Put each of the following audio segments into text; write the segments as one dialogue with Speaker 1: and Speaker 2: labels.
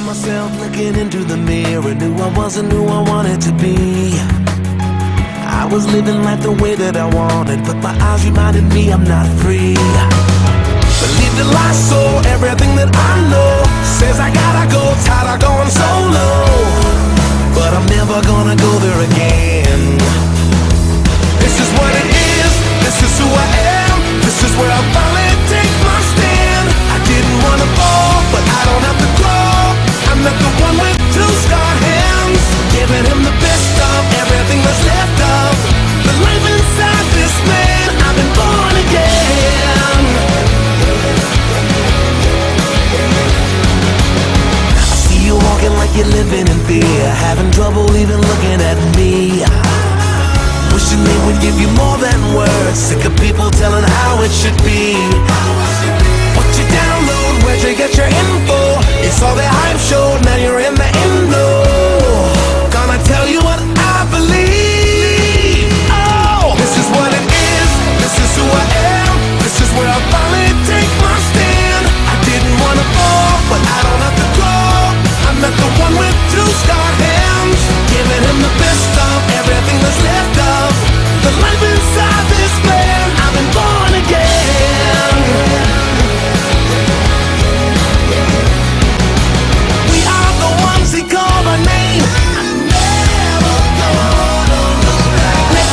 Speaker 1: found myself looking into the mirror. Knew I wasn't who I wanted to be. I was living life the way that I wanted, but my eyes reminded me I'm not free. Believe the lie, so everything that I know says I gotta go, tired of going solo. But I'm never gonna go there again. This is what it is, this is who I am. This is where I finally take my stand. I didn't wanna fall, but I don't have to grow. I'm not the one with two scar hands, giving him the best of everything that's left of the life inside this man. I've been born again. I see you walking like you're living in fear, having trouble even looking at me. Wishing they would give you more than words. Sick of people telling how it should be. What you download, where'd you get your info? It's all the hype show, now you're in the endo. Gonna tell you what I believe. Oh, this is what it is, this is who I am. This is where I finally take my stand. I didn't wanna fall, but I don't have to grow. I'm not the one with two scarred hands, giving him the best of everything that's left of the life inside this man. I've been born again. We are the ones he called by name. I'm never gonna look back. Let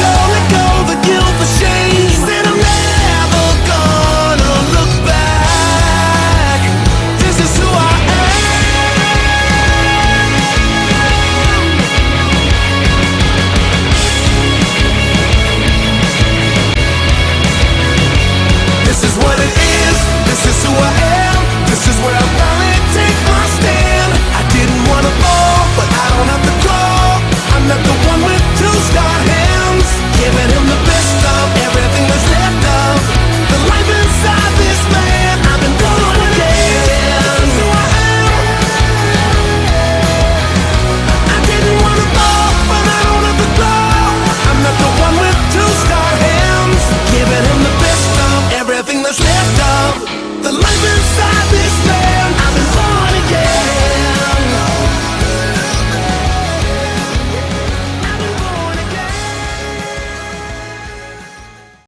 Speaker 1: go the guilt, the shame. He said I'm never gonna look back. This is who I This is what it is, this is who I am. This is where I'm